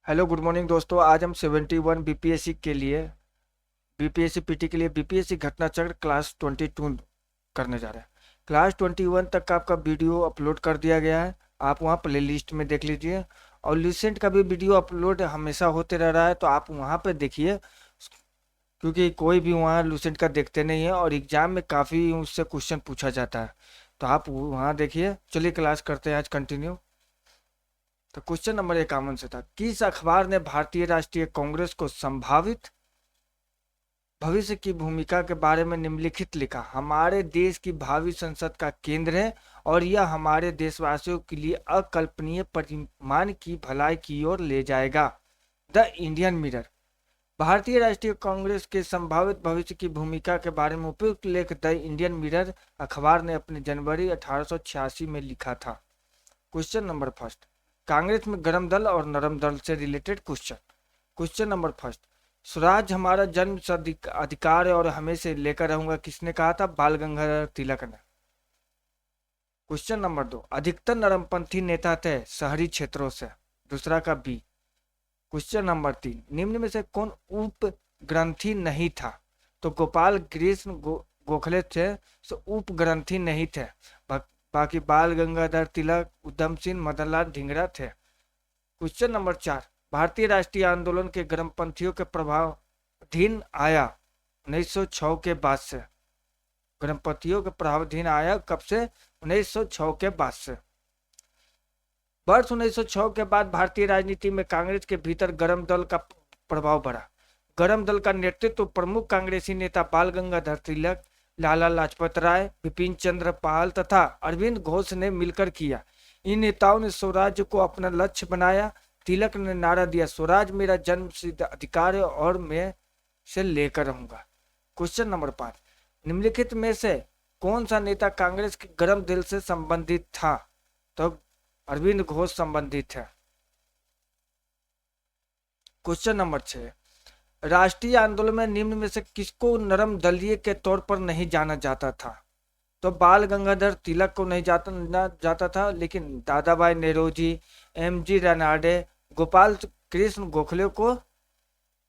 Hello good morning दोस्तों। आज हम 71 बीपीएससी के लिए बीपीएससी पीटी के लिए बीपीएससी घटना चक्र क्लास 22 करने जा रहे हैं। क्लास 21 तक का आपका वीडियो अपलोड कर दिया गया है, आप वहाँ प्ले लिस्ट में देख लीजिए। और लुसेंट का भी वीडियो अपलोड हमेशा होते रह रहा है, तो आप वहाँ पे देखिए, क्योंकि कोई भी वहाँ लुसेंट का देखते नहीं है और एग्जाम में काफ़ी उससे क्वेश्चन पूछा जाता है, तो आप वहाँ देखिए। चलिए क्लास करते हैं आज कंटिन्यू। तो क्वेश्चन नंबर 51 से था, किस अखबार ने भारतीय राष्ट्रीय कांग्रेस को संभावित भविष्य की भूमिका के बारे में निम्नलिखित लिखा? हमारे देश की भावी संसद का केंद्र है और यह हमारे देशवासियों के लिए अकल्पनीय परिमाण की भलाई की ओर ले जाएगा। The Indian mirror. भारतीय राष्ट्रीय कांग्रेस के संभावित भविष्य की भूमिका के बारे में उपयुक्त लेख द इंडियन मिरर अखबार ने अपने जनवरी 1886 में लिखा था। क्वेश्चन नंबर फर्स्ट, कांग्रेस में गरम दल और नरम दल से related question. Question number first, Swaraj हमारा जन्म अधिकार है और हमेशा लेकर रहूंगा, किसने कहा था? बाल गंगाधर तिलक ने। क्वेश्चन नंबर 2, अधिकतर नरमपंथी नेता थे शहरी क्षेत्रों से, दूसरा का बी। क्वेश्चन नंबर 3, निम्न में से कौन उप ग्रंथी नहीं था? तो गोपाल कृष्ण गोखले थे, सो उप ग्रंथी नहीं थे। बाकी बाल गंगाधर तिलक, उधम सिंह, मदनलाल धिंगरा थे। क्वेश्चन नंबर 4, भारतीय राष्ट्रीय आंदोलन के गर्मपंथियों के प्रभाव अधीन आया 1906 के बाद से। गर्मपंथियों के प्रभावाधीन आया कब से? 1906 के बाद से। वर्ष 1906 के बाद भारतीय राजनीति में कांग्रेस के भीतर गरम दल का प्रभाव बढ़ा। गरम दल का नेतृत्व प्रमुख कांग्रेसी नेता बाल गंगाधर तिलक, लाला लाजपत राय, बिपिन चंद्र पाल तथा अरविंद घोष ने मिलकर किया। इन नेताओं ने स्वराज्य को अपना लक्ष्य बनाया। तिलक ने नारा दिया, स्वराज मेरा जन्मसिद्ध अधिकार है और मैं से लेकर रहूंगा। क्वेश्चन नंबर 5, निम्नलिखित में से कौन सा नेता कांग्रेस के गरम दिल से संबंधित था? तो अरविंद घोष संबंधित है। क्वेश्चन नंबर 6, राष्ट्रीय आंदोलन में निम्न में से किसको नरम दलीय के तौर पर नहीं जाना जाता था? तो बाल गंगाधर तिलक को नहीं जाता था, लेकिन दादा भाई नेरोजी, एमजी रनाडे, गोपाल कृष्ण गोखले को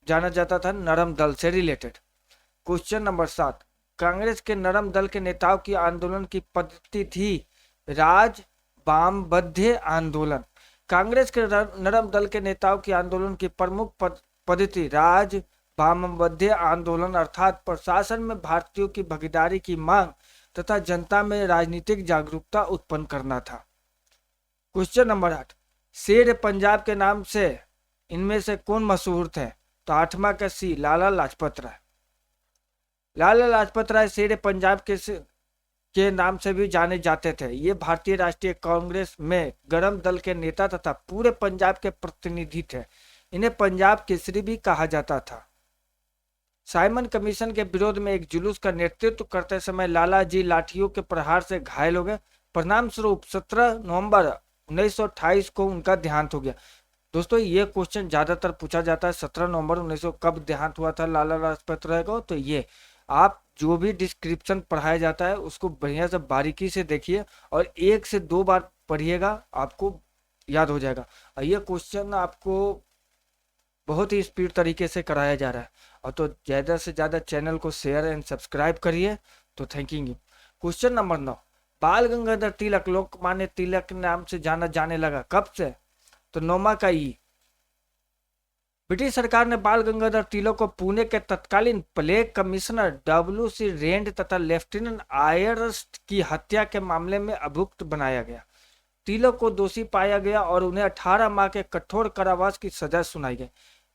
जाना जाता था नरम दल से रिलेटेड। क्वेश्चन नंबर 7, कांग्रेस के नरम दल के नेताओं की आंदोलन की पद्धति थी राज वामबद्ध आंदोलन। कांग्रेस के नरम दल के नेताओं की आंदोलन की प्रमुख पद्धति राज वामबद्ध आंदोलन अर्थात प्रशासन में भारतीयों की भागीदारी की मांग तथा जनता में राजनीतिक जागरूकता उत्पन्न करना था। क्वेश्चन नंबर 8, शेर पंजाब के नाम से इनमें से कौन मशहूर थे? तो 8वां का सी, लाला लाजपत राय। लाला लाजपत राय शेर पंजाब के नाम से भी जाने जाते थे। ये भारतीय राष्ट्रीय कांग्रेस में गरम दल के नेता तथा पूरे पंजाब के प्रतिनिधि थे। इन्हें पंजाब केसरी भी कहा जाता था। साइमन कमीशन के विरोध में एक जुलूस का नेतृत्व करते समय लाला जी लाठियों के प्रहार से घायल हो गए। परिणाम स्वरूप 17 नवंबर 1928 को उनका देहांत हो गया। दोस्तों ये क्वेश्चन ज्यादातर पूछा जाता है, 17 नवंबर 1900 कब देहांत हुआ था लाला लाजपत राय को? तो ये आप जो भी डिस्क्रिप्शन पढ़ाया जाता है उसको बढ़िया से बारीकी से देखिए और 1 से 2 बार पढ़िएगा, आपको याद हो जाएगा। और ये क्वेश्चन आपको बहुत ही स्पीड तरीके से कराया जा रहा है, और तो ज़्यादा से ज़्यादा चैनल को शेयर एंड सब्सक्राइब करिए। तो थैंक यू। क्वेश्चन नंबर 9, बाल गंगाधर तिलक लोकमान्य तिलक के नाम से जाना जाने लगा कब से? तो 9वां का ई। ब्रिटिश सरकार ने बाल गंगाधर तिलक को पुणे के तत्कालीन प्लेग कमिश्नर WC रेंड तथा लेफ्टिनेंट आयरस्ट की हत्या के मामले में अभियुक्त बनाया गया। तिलक को दोषी पाया गया और उन्हें 18 माह के कठोर कारावास की सजा सुनाई गई।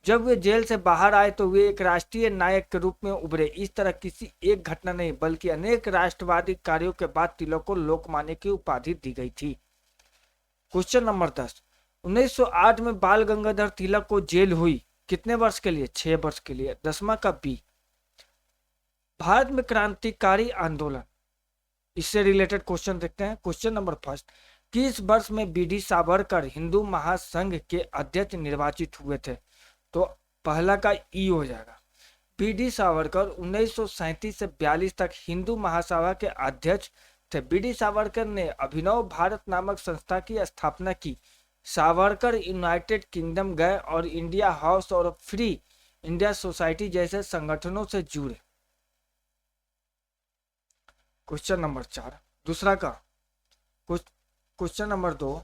जब वे जेल से बाहर आए तो वे एक राष्ट्रीय नायक के रूप में उभरे। इस तरह किसी एक घटना नहीं बल्कि अनेक राष्ट्रवादी कार्यों के बाद तिलक को लोकमान्य की उपाधि दी गई थी। क्वेश्चन नंबर 10, 1908 में बाल गंगाधर तिलक को जेल हुई, कितने वर्ष के लिए? 6 वर्ष के लिए। 10वां का बी। भारत में क्रांतिकारी आंदोलन, इससे रिलेटेड क्वेश्चन देखते हैं। क्वेश्चन नंबर 1, किस वर्ष में BD सावरकर हिंदू महासंघ के अध्यक्ष निर्वाचित हुए थे? तो पहला का ई हो जाएगा। BD सावरकर 1937 से 42 तक हिंदू महासभा के अध्यक्ष थे। BD सावरकर ने अभिनव भारत नामक संस्था की स्थापना की सावरकर यूनाइटेड किंगडम गए और इंडिया हाउस और फ्री इंडिया सोसाइटी जैसे संगठनों से जुड़े। क्वेश्चन नंबर 4 दूसरा का। क्वेश्चन नंबर 2,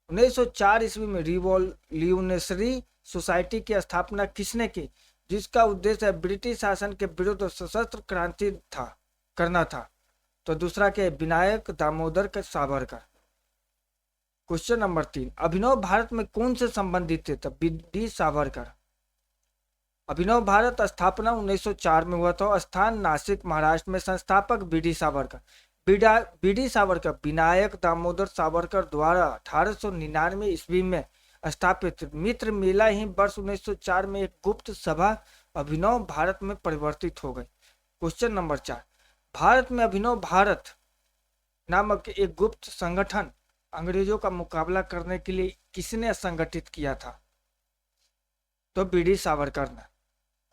1904 ईस्वी में रिवॉल्यूशनरी सोसाइटी की स्थापना किसने की, जिसका उद्देश्य ब्रिटिश शासन के विरुद्ध सशस्त्र क्रांति करना था? तो दूसरा के विनायक दामोदर के सावरकर। क्वेश्चन नंबर 3, अभिनव भारत में कौन से संबंधित थे? तो बी सावरकर। अभिनव भारत स्थापना 1904 में हुआ था। स्थान नासिक महाराष्ट्र में। संस्थापक बी सावरकर। बी सावरकर विनायक दामोदर सावरकर द्वारा 1899 ईस्वी में स्थापित मित्र मेला ही वर्ष 1904 में एक गुप्त सभा अभिनव भारत में परिवर्तित हो गई। क्वेश्चन नंबर 4, भारत में अभिनव भारत नामक एक गुप्त संगठन अंग्रेजों का मुकाबला करने के लिए किसने संगठित किया था? तो बी सावरकर ने।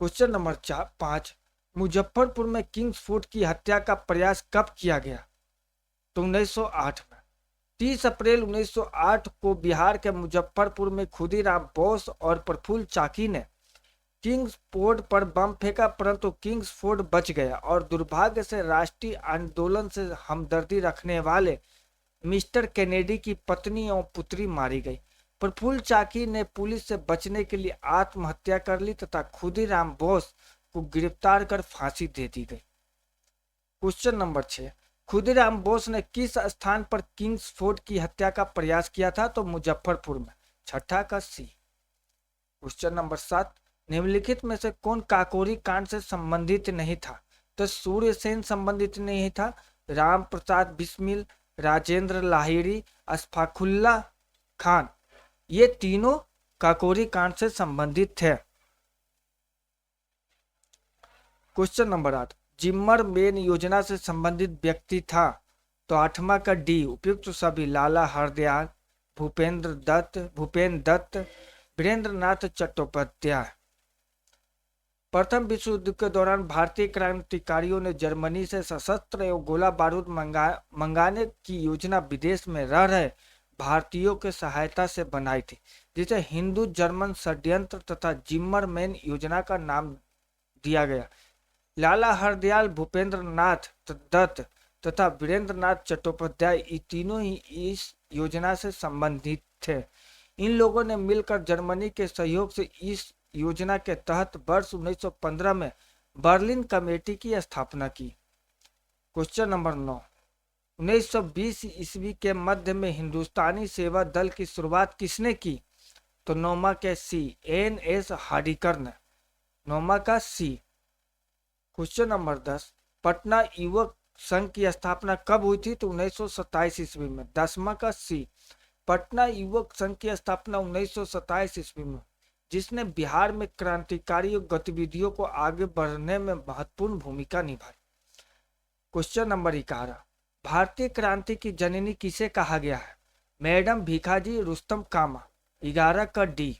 क्वेश्चन नंबर 5, मुजफ्फरपुर में किंग्स फूड की हत्या का प्रयास कब किया गया? तो 1908 में। 30 अप्रैल 1908 को बिहार के मुजफ्फरपुर में खुदीराम बोस और प्रफुल्ल चाकी ने किंग्स फोर्ड पर बम फेंका, परंतु किंग्स फोर्ड बच गया और दुर्भाग्य से राष्ट्रीय आंदोलन से हमदर्दी रखने वाले मिस्टर कैनेडी की पत्नी और पुत्री मारी गई। प्रफुल्ल चाकी ने पुलिस से बचने के लिए आत्महत्या कर ली तथा खुदीराम बोस को गिरफ्तार कर फांसी दे दी गई। क्वेश्चन नंबर 6, खुदीराम बोस ने किस स्थान पर किंग्स फोर्ड की हत्या का प्रयास किया था? तो मुजफ्फरपुर में। छठा का सी। क्वेश्चन नंबर 7, निम्नलिखित में से कौन काकोरी कांड से संबंधित नहीं था? तो सूर्यसेन संबंधित नहीं था, राम प्रसाद बिस्मिल, राजेंद्र लाहिड़ी, अशफाकुल्ला खान, ये तीनों काकोरी कांड से संबंधित थे। क्वेश्चन नंबर 8, जिम्मर मेन योजना से संबंधित व्यक्ति था? तो 8वां का डी उपयुक्त सभी लाला हरदयाल, भूपेंद्र दत्त, वीरेंद्र नाथ चट्टोपाध्याय। प्रथम विश्व युद्ध के दौरान भारतीय क्रांतिकारियों ने जर्मनी से शस्त्र एवं गोला बारूद मंगाने की योजना विदेश में रह रहे भारतीयों के सहायता से बनाई थी, जिसे हिंदू जर्मन षड्यंत्र तथा जिम्मरमैन योजना का नाम दिया गया। लाला हरदयाल, भूपेंद्र नाथ दत्त तथा वीरेंद्र नाथ चट्टोपाध्याय ये तीनों ही इस योजना से संबंधित थे। इन लोगों ने मिलकर जर्मनी के सहयोग से इस योजना के तहत वर्ष 1915 में बर्लिन कमेटी की स्थापना की। क्वेश्चन नंबर 9, 1920 ईस्वी के मध्य में हिंदुस्तानी सेवा दल की शुरुआत किसने की? तो नौमा के सी, NS हार्डिकर ने। नौमा का सी। क्वेश्चन नंबर 10, पटना युवक संघ की स्थापना कब हुई थी? तो 1927 ईस्वी में। 10वां का सी, पटना युवक संघ की स्थापना 1927 ईस्वी में, जिसने बिहार में क्रांतिकारी गतिविधियों को आगे बढ़ने में महत्वपूर्ण भूमिका निभाई। क्वेश्चन नंबर 11, भारतीय क्रांति की जननी किसे कहा गया है? मैडम भीखाजी रुस्तम कामा। 11 का डी।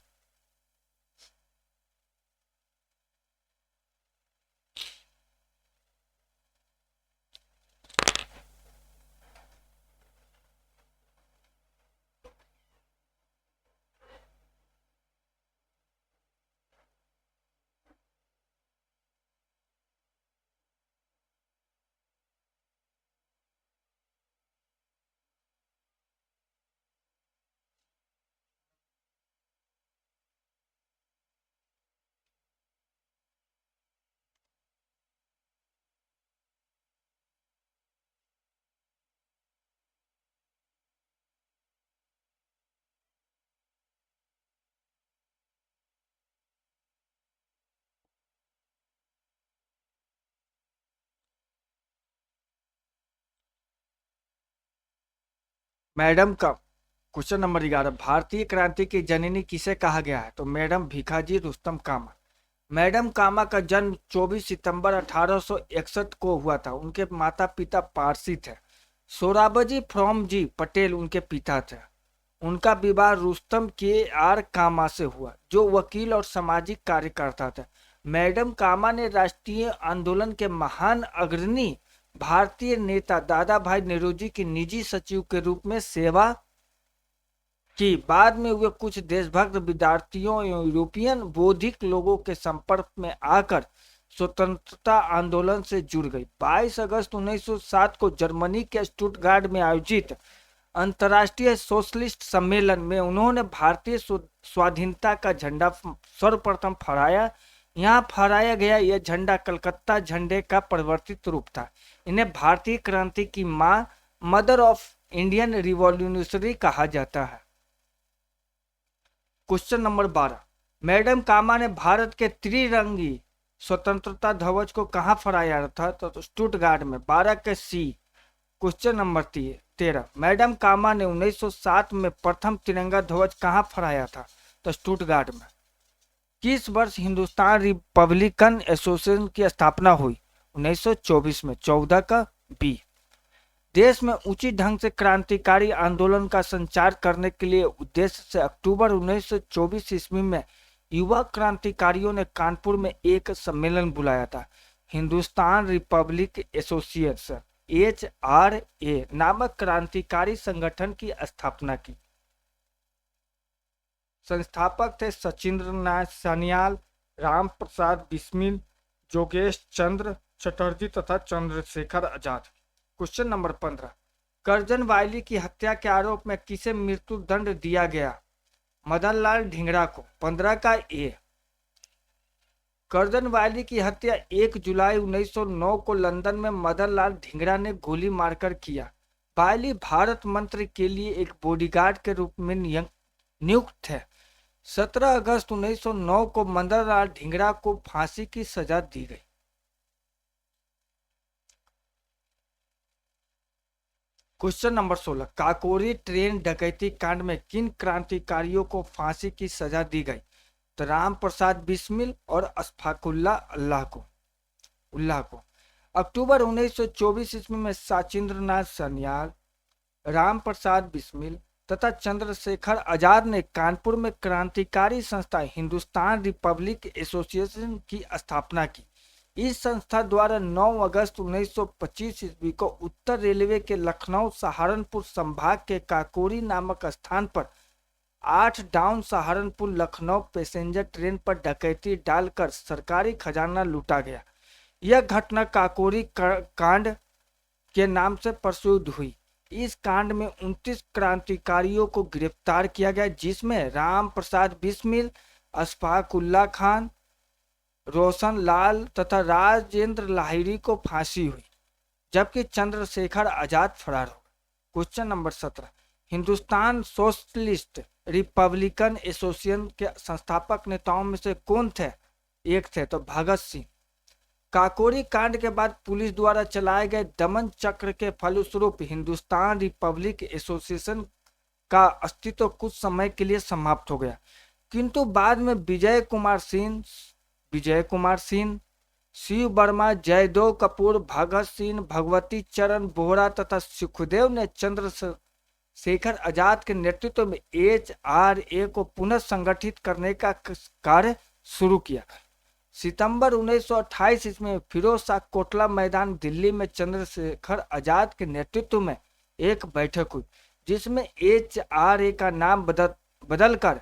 मैडम का क्वेश्चन नंबर 11, भारतीय क्रांति की जननी किसे कहा गया है? तो मैडम भीखाजी रुस्तम कामा। मैडम कामा का जन्म 24 सितंबर 1861 को हुआ था। उनके माता पिता पारसी थे। सोराबजी फ्रॉम जी पटेल उनके पिता थे। उनका विवाह रुस्तम KR कामा से हुआ, जो वकील और सामाजिक कार्यकर्ता थे। मैडम कामा ने राष्ट्रीय आंदोलन के महान अग्रणी भारतीय नेता दादा भाई नेहरू जी की निजी सचिव के रूप में सेवा कि बाद में वे कुछ देशभक्त विद्यार्थियों एवं यूरोपियन बौद्धिक लोगों के संपर्क में आकर स्वतंत्रता आंदोलन से जुड़ गई। 22 अगस्त 1907 को जर्मनी के स्टुटगार्ट में आयोजित अंतर्राष्ट्रीय सोशलिस्ट सम्मेलन में उन्होंने भारतीय स्वाधीनता का झंडा सर्वप्रथम फहराया। यहाँ फहराया गया यह झंडा कलकत्ता झंडे का परिवर्तित रूप था। इन्हें भारतीय क्रांति की मां, मदर ऑफ इंडियन रिवॉल्यूशनरी कहा जाता है। क्वेश्चन नंबर 12, मैडम कामा ने भारत के त्रिरंगी स्वतंत्रता ध्वज को कहां फहराया था? तो स्टुटगार्ट में। 12 के सी। क्वेश्चन नंबर 13, मैडम कामा ने 1907 में प्रथम तिरंगा ध्वज कहां फहराया था? तो स्टुटगार्ट में। किस वर्ष हिंदुस्तान रिपब्लिकन एसोसिएशन की स्थापना हुई? 1924 में। 14 का बी। देश में उचित ढंग से क्रांतिकारी आंदोलन का संचार करने के लिए उद्देश्य से अक्टूबर 1924 ईस्वी में युवा क्रांतिकारियों ने कानपुर में एक सम्मेलन बुलाया था। हिंदुस्तान रिपब्लिक एसोसिएशन HRA नामक क्रांतिकारी संगठन की स्थापना की। संस्थापक थे सचिंद्र नाथ सान्याल, राम प्रसाद बिस्मिल, जोगेश चंद्र चटर्जी तथा चंद्रशेखर आजाद। क्वेश्चन नंबर 15, करजन वायली की हत्या के आरोप में किसे मृत्यु दंड दिया गया? मदन लाल ढींगरा को। 15 का ए। करजन वायली की हत्या 1 जुलाई 1909 को लंदन में मदन लाल ढींगरा ने गोली मारकर किया। वायली भारत मंत्री के लिए एक बॉडीगार्ड के रूप में नियुक्त थे। 17 अगस्त 1909 को मदन लाल ढींगरा को फांसी की सजा दी गई। क्वेश्चन नंबर 16, काकोरी ट्रेन डकैती कांड में किन क्रांतिकारियों को फांसी की सजा दी गई? तो राम प्रसाद बिस्मिल और अशफाकुल्लाह को। अक्टूबर 1924 ईस्वी में सचिंद्रनाथ सान्याल, राम प्रसाद बिस्मिल तथा चंद्रशेखर आजाद ने कानपुर में क्रांतिकारी संस्था हिंदुस्तान रिपब्लिक एसोसिएशन की स्थापना की। इस संस्था द्वारा 9 अगस्त 1925 ईस्वी को उत्तर रेलवे के लखनऊ सहारनपुर संभाग के काकोरी नामक स्थान पर 8 down Saharanpur Lucknow passenger train पर डकैती डालकर सरकारी खजाना लूटा गया। यह घटना काकोरी कांड के नाम से प्रसिद्ध हुई। इस कांड में 29 क्रांतिकारियों को गिरफ्तार किया गया, जिसमें राम प्रसाद बिस्मिल, अशफाकुल्लाह खान, रोशन लाल तथा राजेंद्र लाहिड़ी को फांसी हुई, जबकि चंद्रशेखर आजाद फरार हो गए। Question number 17, Hindustan socialist Republican association के संस्थापक नेताओं में से कौन थे? एक थे तो भगत सिंह। काकोरी कांड के बाद पुलिस द्वारा चलाए गए दमन चक्र के फलस्वरूप हिंदुस्तान रिपब्लिक एसोसिएशन का अस्तित्व कुछ समय के लिए समाप्त हो गया, किंतु बाद में विजय कुमार सिंह, शिव वर्मा, जयदेव कपूर, भगत सिंह, भगवती चरण बोहरा तथा सुखदेव ने चंद्रशेखर आजाद के नेतृत्व में HRA को पुनः संगठित करने का कार्य शुरू किया। सितंबर 1928 इसमें फिरोज शाह कोटला मैदान दिल्ली में चंद्रशेखर आजाद के नेतृत्व में एक बैठक हुई, जिसमें HRA का नाम बदलकर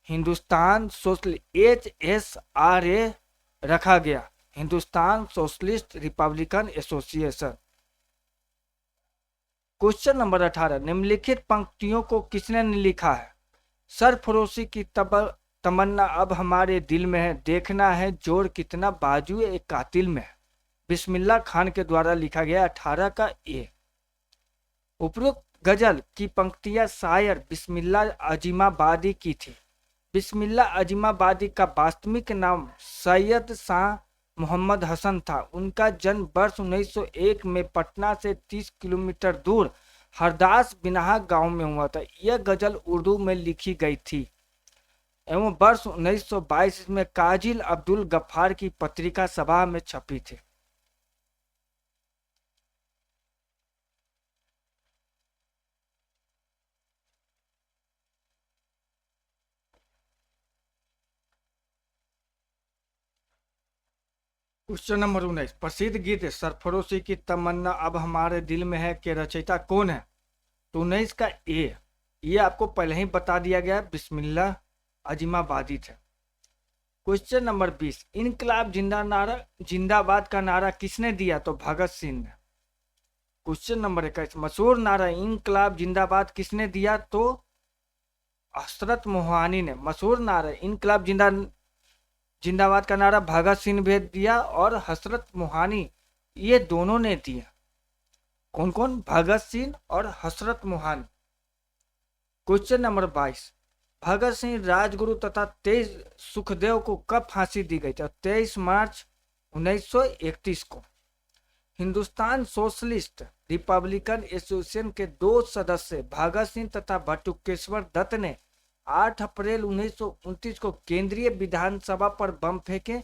हिंदुस्तान सोशलिस्ट HSRA रखा गया, Hindustan socialist Republican association. Question number 18, निम्नलिखित पंक्तियों को किसने लिखा है? सरफरोशी की तमन्ना अब हमारे दिल में है, देखना है जोर कितना बाजू एक कातिल में है, बिस्मिल्लाह खान के द्वारा लिखा गया। 18 का ए। उपरोक्त गजल की पंक्तियां शायर बिस्मिल्लाह अजीमाबादी की थी। बिस्मिल्लाह अजीमाबादी का वास्तविक नाम सैयद शाह मोहम्मद हसन था। उनका जन्म वर्ष 1901 में पटना से 30 किलोमीटर दूर हरदास बिनाहा गांव में हुआ था। यह गजल उर्दू में लिखी गई थी एवं वर्ष 1922 में काजिल अब्दुल गफ्फार की पत्रिका सभा में छपी थी। क्वेश्चन नंबर 19, प्रसिद्ध गीत सरफरोशी की तमन्ना अब हमारे दिल में है के रचयिता कौन है? तो 19 का ए। ये आपको पहले ही बता दिया गया, बिस्मिल्लाह अजीमाबादी थे। क्वेश्चन नंबर 20, इनकलाब जिंदाबाद का नारा किसने दिया? तो भगत सिंह ने। क्वेश्चन नंबर 21, मशहूर नारा इनकलाब जिंदाबाद किसने दिया? तो हजरत मोहानी ने। मशहूर नारा इनकलाब जिंदाबाद का नारा भगत सिंह ने दिया और हजरत मोहानी, ये दोनों ने दिया। कौन कौन? भगत सिंह और हजरत मोहानी। क्वेश्चन नंबर 22, भगत सिंह, राजगुरु तथा 23 सुखदेव को कब फांसी दी गई? तो 23 मार्च 1931 को। हिंदुस्तान सोशलिस्ट रिपब्लिकन एसोसिएशन के 2 सदस्य भगत सिंह तथा बटुकेश्वर दत्त ने 8 अप्रैल 1929 को केंद्रीय विधानसभा पर बम फेंके।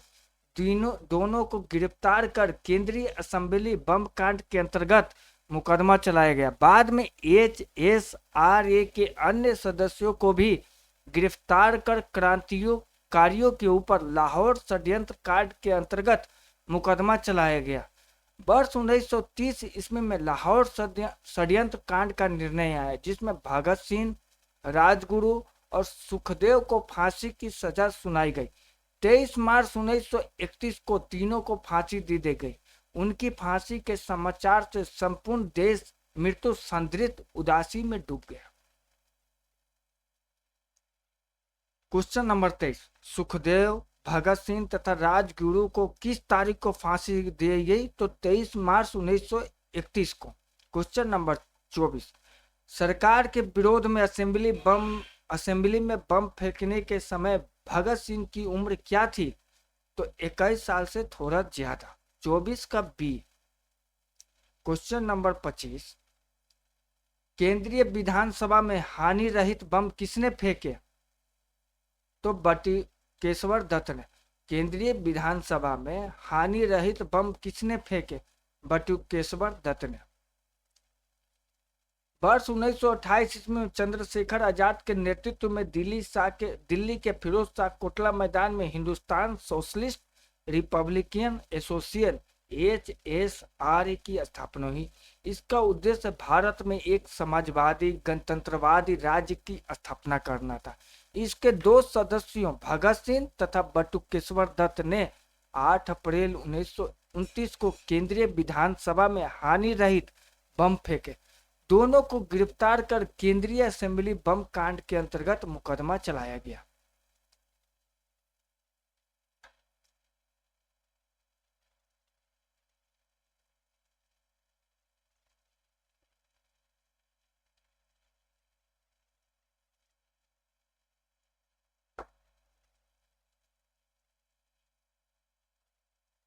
दोनों को गिरफ्तार कर केंद्रीय असेंबली बम कांड के अंतर्गत मुकदमा चलाया गया। बाद में HSRA के अन्य सदस्यों को भी गिरफ्तार कर क्रांतिकारियों के ऊपर लाहौर षड्यंत्र कांड के अंतर्गत मुकदमा चलाया गया। वर्ष 1930 ईस्वी में लाहौर षड्यंत्र कांड का निर्णय आया, जिसमें भगत सिंह, राजगुरु और सुखदेव को फांसी की सजा सुनाई गई। 23 मार्च 1931 को तीनों को फांसी दी गई। उनकी फांसी के समाचार से संपूर्ण देश मृत्यु संदृत उदासी में डूब गया। क्वेश्चन नंबर 23, सुखदेव, भगत सिंह तथा राजगुरु को किस तारीख को फांसी दी गई? तो 23 मार्च 1931 को। क्वेश्चन नंबर 24, सरकार के विरोध में असेंबली में बम फेंकने के समय भगत सिंह की उम्र क्या थी? तो 21 साल से थोड़ा ज्यादा, 24 का बी। क्वेश्चन नंबर 25, केंद्रीय विधानसभा में हानि रहित बम किसने फेंके? तो बटुकेश्वर दत्त ने। केंद्रीय विधानसभा में हानि रहित बम किसने फेंके? बटुकेश्वर दत्त ने। वर्ष 1928 ईस्वी में चंद्रशेखर आजाद के नेतृत्व में दिल्ली के फिरोज शाह कोटला मैदान में Hindustan socialist Republican association HSRA की स्थापना हुई। इसका उद्देश्य भारत में एक समाजवादी गणतंत्रवादी राज्य की स्थापना करना था। इसके 2 सदस्यों भगत सिंह तथा बटुकेश्वर दत्त ने 8 अप्रैल 1929 को केंद्रीय विधानसभा में हानि रहित बम फेंके। दोनों को गिरफ्तार कर केंद्रीय असेंबली बम कांड के अंतर्गत मुकदमा चलाया गया।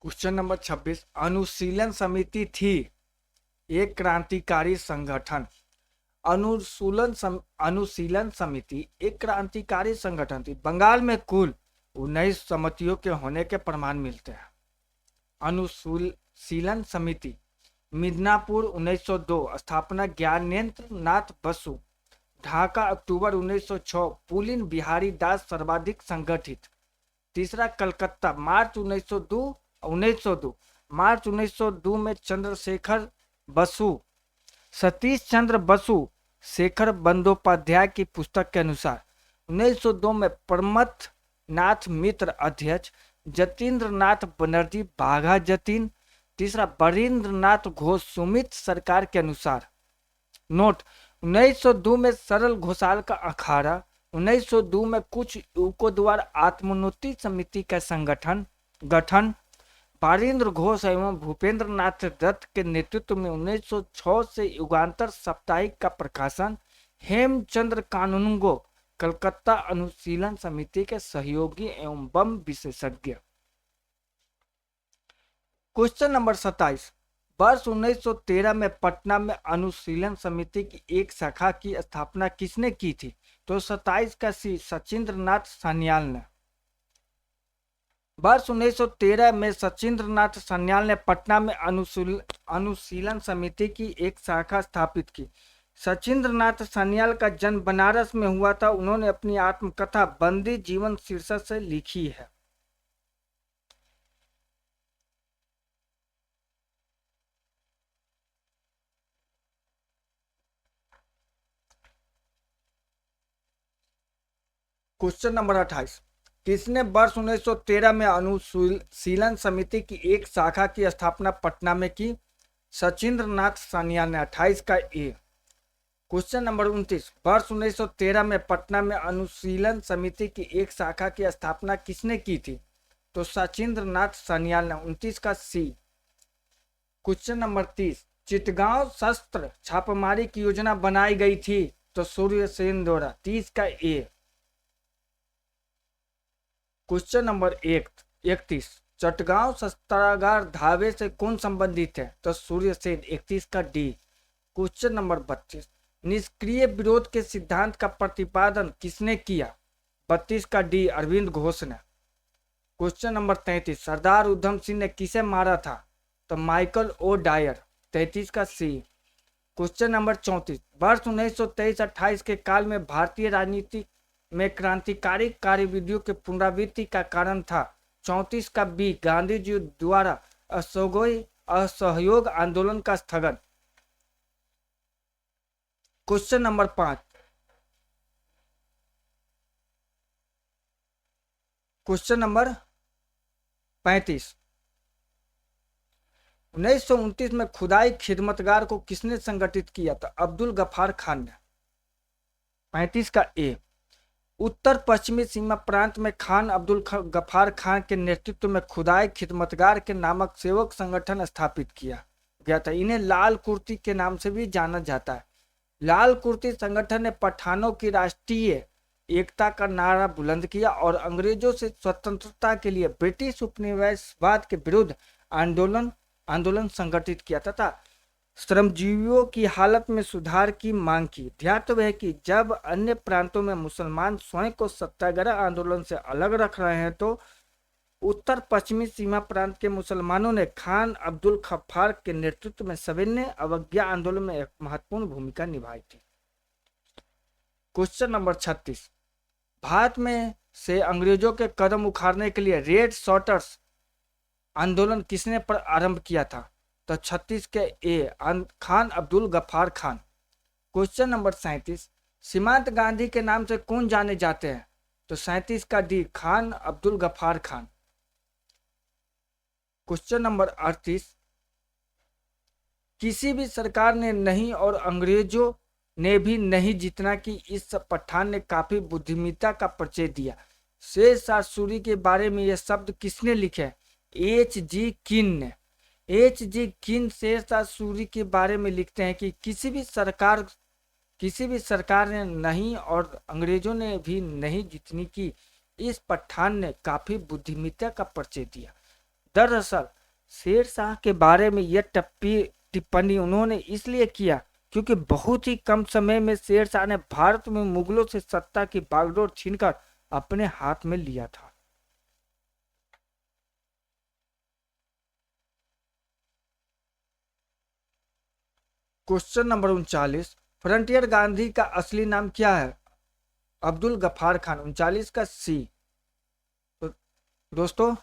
क्वेश्चन नंबर 26, अनुशीलन समिति थी एक क्रांतिकारी संगठन। अनुशीलन समिति एक क्रांतिकारी संगठन थी। बंगाल में कुल 19 समितियों के होने के प्रमाण मिलते हैं। अनुशीलन समिति मिदनापुर 1902, स्थापना ज्ञानेंद्र नाथ बसु। ढाका अक्टूबर 1906, पुलिन बिहारी दास सर्वाधिक संगठित। तीसरा कलकत्ता मार्च 1902 मार्च 1902 में चंद्रशेखर बसु, सतीश चंद्र बसु शेखर बंदोपाध्याय की पुस्तक के अनुसार 1902 में प्रमथ नाथ मित्र अध्यक्ष, जतीन्द्र नाथ बनर्जी बाघा जतीन। तीसरा बरिंद्र नाथ घोष सुमित सरकार के अनुसार। नोट, 1902 में सरल घोषाल का अखाड़ा। 1902 में कुछ युवकों द्वारा आत्मोन्नति समिति का गठन। बारिंद्र घोष एवं भूपेंद्र नाथ दत्त के नेतृत्व में 1906 से युगांतर साप्ताहिक का प्रकाशन। हेमचंद्र कानूनगो कलकत्ता अनुशीलन समिति के सहयोगी एवं बम विशेषज्ञ। क्वेश्चन नंबर 27, वर्ष 1913 में पटना में अनुशीलन समिति की एक शाखा की स्थापना किसने की थी? तो 27 का सी, सचिंद्र नाथ सान्याल ने। वर्ष 1913 में सचिंद्र नाथ सान्याल ने पटना में अनुशीलन समिति की एक शाखा स्थापित की। सचिंद्र नाथ सान्याल का जन्म बनारस में हुआ था। उन्होंने अपनी आत्मकथा बंदी जीवन शीर्षक से लिखी है। क्वेश्चन नंबर 28, किसने वर्ष 1913 में अनुशीलन समिति की एक शाखा की स्थापना पटना में की? सचिंद्र नाथ सान्याल ने। 28 का ए। क्वेश्चन नंबर 29, वर्ष 1913 में पटना में अनुशीलन समिति की एक शाखा की स्थापना किसने की थी? तो सचिंद्र नाथ सान्याल ने। 29 का सी। क्वेश्चन नंबर 30, चिटगांव शस्त्र छापेमारी की योजना बनाई गई थी? तो सूर्यसेन द्वारा। 30 का ए। क्वेश्चन नंबर 31, चटगांव शस्त्रागार धावे से कौन संबंधित है? तो सूर्यसेन। 31 का डी। क्वेश्चन नंबर 32, निष्क्रिय विरोध के सिद्धांत का प्रतिपादन किसने किया? 32 का डी, अरविंद घोष ने। क्वेश्चन नंबर 33, सरदार उधम सिंह ने किसे मारा था? तो माइकल ओ डायर। 33 का सी। क्वेश्चन नंबर 34, वर्ष 1923-28 के काल में भारतीय राजनीति में क्रांतिकारी कार्यविधियों के पुनरावृत्ति का कारण था? 34 का बी, गांधी जी द्वारा असहयोग आंदोलन का स्थगन। क्वेश्चन नंबर 5, क्वेश्चन नंबर 35, 1929 में खुदाई खिदमतगार को किसने संगठित किया था? अब्दुल गफ्फार खान ने। 35 का ए, उत्तर पश्चिमी सीमा प्रांत में खान अब्दुल गफ्फार खान के नेतृत्व में खुदाई खिदमतगार के नामक सेवक संगठन स्थापित किया गया था। इन्हें लाल कुर्ती के नाम से भी जाना जाता है। लाल कुर्ती संगठन ने पठानों की राष्ट्रीय एकता का नारा बुलंद किया और अंग्रेजों से स्वतंत्रता के लिए ब्रिटिश उपनिवेशवाद के विरुद्ध आंदोलन संगठित किया तथा श्रमजीवियों की हालत में सुधार की मांग की। ध्यातव्य है कि जब अन्य प्रांतों में मुसलमान स्वयं को सत्याग्रह आंदोलन से अलग रख रहे हैं तो उत्तर पश्चिमी सीमा प्रांत के मुसलमानों ने खान अब्दुल गफ्फार के नेतृत्व में सविनय अवज्ञा आंदोलन में एक महत्वपूर्ण भूमिका निभाई थी। क्वेश्चन नंबर 36, भारत में से अंग्रेजों के कदम उखाड़ने के लिए रेड शॉर्टर्स आंदोलन किसने आरंभ किया था? तो 36 के ए, खान अब्दुल गफ्फार खान। क्वेश्चन नंबर 37, सीमांत गांधी के नाम से कौन जाने जाते हैं? तो 37 का D, Khan Abdul Ghaffar Khan. Question number 38, किसी भी सरकार ने नहीं और अंग्रेजों ने भी नहीं जितना कि इस पठान ने काफी बुद्धिमत्ता का परिचय दिया। शेर शाह सूरी के बारे में यह शब्द किसने लिखे? H.G. किन ने। H.G. किन शेर शाह सूरी के बारे में लिखते हैं कि किसी भी सरकार ने नहीं और अंग्रेजों ने भी नहीं जितनी की इस पठान ने काफी बुद्धिमत्ता का परिचय दिया। दरअसल शेर शाह के बारे में यह टिप्पणी उन्होंने इसलिए किया क्योंकि बहुत ही कम समय में शेर शाह ने भारत में मुगलों से सत्ता की बागडोर छीनकर अपने हाथ में लिया था। क्वेश्चन नंबर 39, फ्रंटियर गांधी का असली नाम क्या है? अब्दुल गफ्फार खान। 39 का सी। तो दोस्तों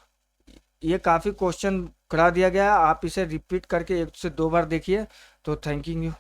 ये काफी क्वेश्चन करा दिया गया, आप इसे रिपीट करके 1 से 2 बार देखिए। तो थैंक यू।